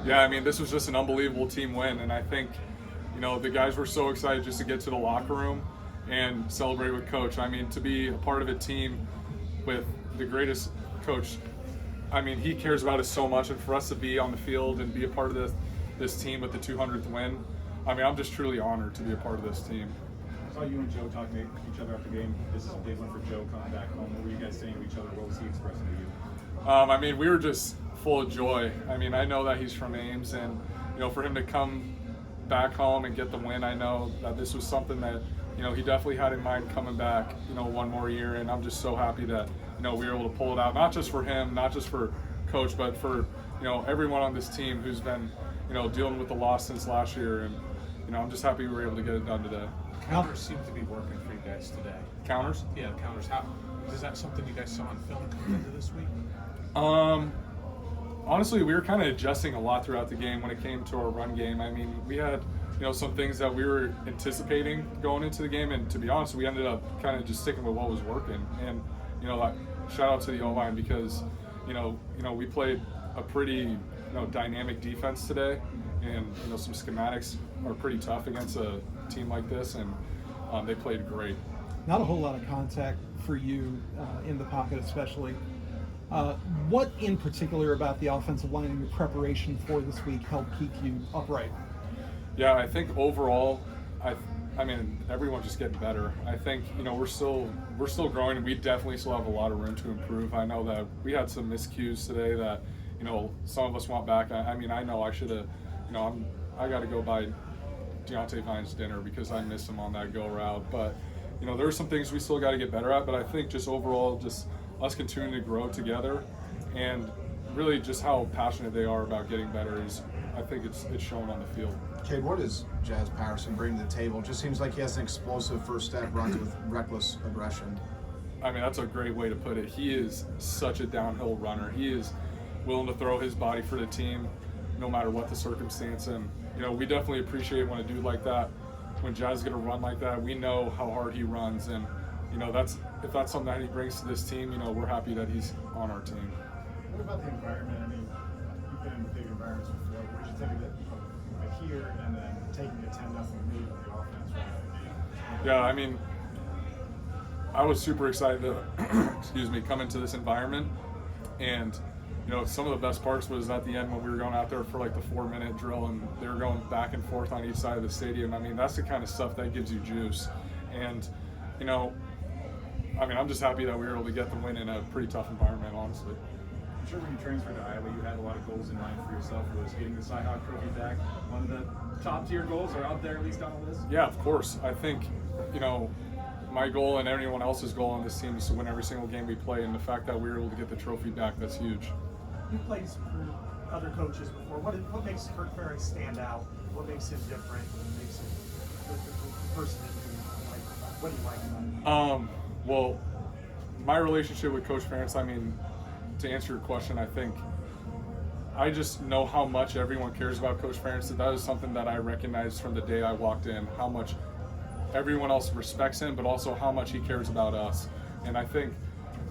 Yeah, I mean, this was just an unbelievable team win, and I think, the guys were so excited just to get to the locker room and celebrate with Coach. I mean, to be a part of a team with the greatest coach, I mean, he cares about us so much, and for us to be on the field and be a part of this team with the 200th win, I mean, I'm just truly honored to be a part of this team. I saw you and Joe talking to each other after the game. This is a big one for Joe coming back home. What were you guys saying to each other? What was he expressing to you? I mean, we were just full of joy. I mean, I know that he's from Ames, and for him to come back home and get the win, I know that this was something that he definitely had in mind coming back one more year, and I'm just so happy that we were able to pull it out, not just for him, not just for Coach, but for everyone on this team who's been dealing with the loss since last year, and I'm just happy we were able to get it done today. Counters seem to be working for you guys today. Counters? Yeah, counters. How is that something you guys saw on film coming into this week? Honestly, we were kind of adjusting a lot throughout the game when it came to our run game. I mean, we had some things that we were anticipating going into the game, and to be honest, we ended up kind of just sticking with what was working. And shout out to the O-line because we played a pretty dynamic defense today, and some schematics are pretty tough against a team like this, and they played great. Not a whole lot of contact for you in the pocket, especially. What in particular about the offensive line and your preparation for this week helped keep you upright? Yeah, I think overall, I mean, everyone's just getting better. I think we're still growing, and we definitely still have a lot of room to improve. I know that we had some miscues today that some of us want back. I mean, I know I should have. I got to go buy Deontay Vines dinner because I missed him on that go route. But there are some things we still got to get better at. But I think just overall, just us continuing to grow together, and really just how passionate they are about getting better is, I think it's shown on the field. Cade, what does Jazz Patterson bring to the table? It just seems like he has an explosive first step, runs with reckless aggression. I mean, that's a great way to put it. He is such a downhill runner. He is willing to throw his body for the team no matter what the circumstance. And, we definitely appreciate when a dude like that, when Jazz is going to run like that, we know how hard he runs. And, if that's something that he brings to this team, we're happy that he's on our team. What about the environment? I mean, you've been in big environments before. What did you think of it here and then taking a 10-0 lead with the offense? Yeah, I mean, I was super excited to, come into this environment. And, some of the best parts was at the end when we were going out there for like the 4-minute drill and they were going back and forth on each side of the stadium. I mean, that's the kind of stuff that gives you juice. And, I'm just happy that we were able to get the win in a pretty tough environment, honestly. I'm sure when you transferred to Iowa, you had a lot of goals in mind for yourself. Was getting the Cy-Hawk Trophy back one of the top-tier goals, or out there at least on the list? Yeah, of course. I think, my goal and anyone else's goal on this team is to win every single game we play, and the fact that we were able to get the trophy back, that's huge. You've played for other coaches before. What makes Kirk Ferentz stand out? What makes him different? What makes him the person that you like? What do you like about him? Well, my relationship with Coach Ferentz, I mean, to answer your question, I think I just know how much everyone cares about Coach Ferentz. That is something that I recognized from the day I walked in, how much everyone else respects him, but also how much he cares about us. And I think,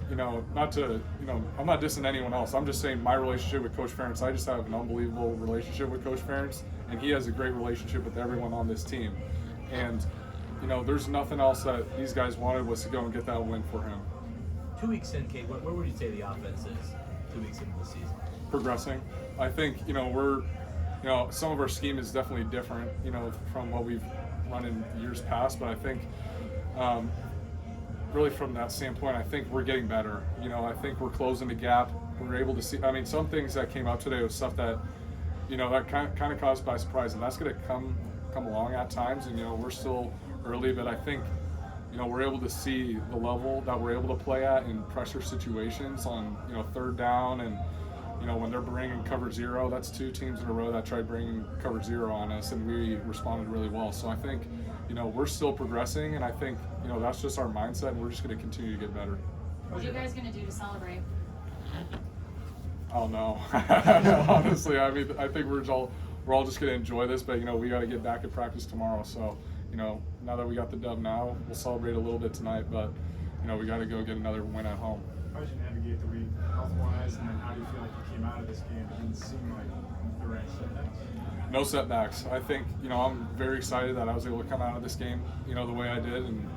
not to, I'm not dissing anyone else. I'm just saying my relationship with Coach Ferentz, I just have an unbelievable relationship with Coach Ferentz, and he has a great relationship with everyone on this team. And, there's nothing else that these guys wanted was to go and get that win for him. 2 weeks in, Cade, where would you say the offense is 2 weeks into the season? Progressing. I think, we're, some of our scheme is definitely different, from what we've run in years past, but I think, really from that standpoint, I think we're getting better. I think we're closing the gap. We're able to see, some things that came out today was stuff that, that kind of caused by surprise, and that's going to come along at times, and, we're still early, but I think, we're able to see the level that we're able to play at in pressure situations on, third down, and, when they're bringing cover zero, that's 2 teams in a row that tried bringing cover zero on us, and we responded really well. So I think, we're still progressing, and I think, that's just our mindset, and we're just going to continue to get better. What are you guys going to do to celebrate? I don't know. Honestly, I think we're all just going to enjoy this, but, we got to get back at practice tomorrow. So, now that we got the dub now, we'll celebrate a little bit tonight, but, we got to go get another win at home. How did you navigate the week health-wise, and then how do you feel like you came out of this game? It didn't seem like the right set. No setbacks. I think, I'm very excited that I was able to come out of this game, the way I did. And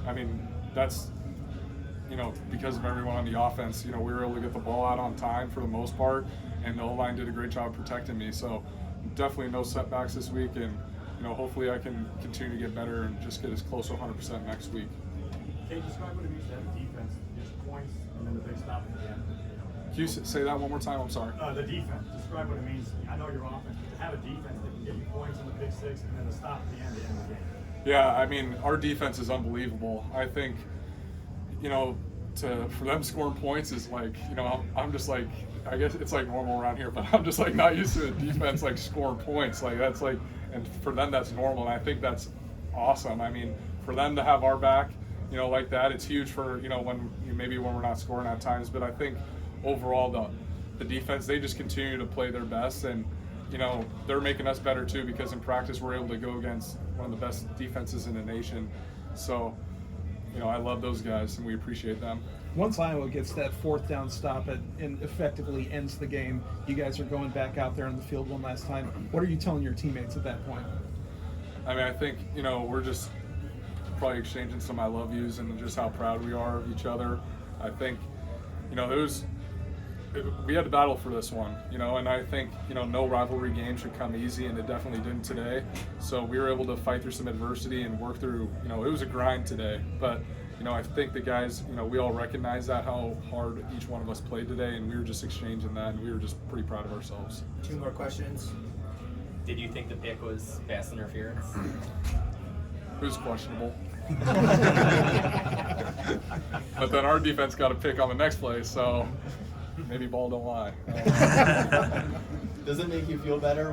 I mean, that's, because of everyone on the offense. We were able to get the ball out on time for the most part, and the O-line did a great job protecting me. So definitely no setbacks this week, and, hopefully I can continue to get better and just get as close to 100% next week. Cade, describe what it means to have a defense that gets points and then the big stop at the end. Can you say that one more time? I'm sorry. The defense. Describe what it means. I know your offense, but to have a defense that can get you points in the big six and then the stop at the end to end the game. Yeah, I mean, our defense is unbelievable. I think, for them scoring points is like, I'm just like, I guess it's like normal around here, but I'm just like not used to a defense like scoring points. Like that's like, and for them that's normal, and I think that's awesome. I mean, for them to have our back, like that, it's huge for, maybe when we're not scoring at times, but I think overall the defense, they just continue to play their best, and they're making us better too, because in practice we're able to go against one of the best defenses in the nation. So I love those guys, and we appreciate them. Once Iowa gets that 4th down stop and effectively ends the game, you guys are going back out there on the field one last time. What are you telling your teammates at that point? I mean, I think, we're just probably exchanging some I love yous and just how proud we are of each other. I think, we had to battle for this one, and I think, no rivalry game should come easy, and it definitely didn't today. So we were able to fight through some adversity and work through, it was a grind today, but, I think the guys, we all recognize that, how hard each one of us played today, and we were just exchanging that, and we were just pretty proud of ourselves. 2 more questions. Did you think the pick was pass interference? It was questionable. But then our defense got a pick on the next play, so maybe ball don't lie. Does it make you feel better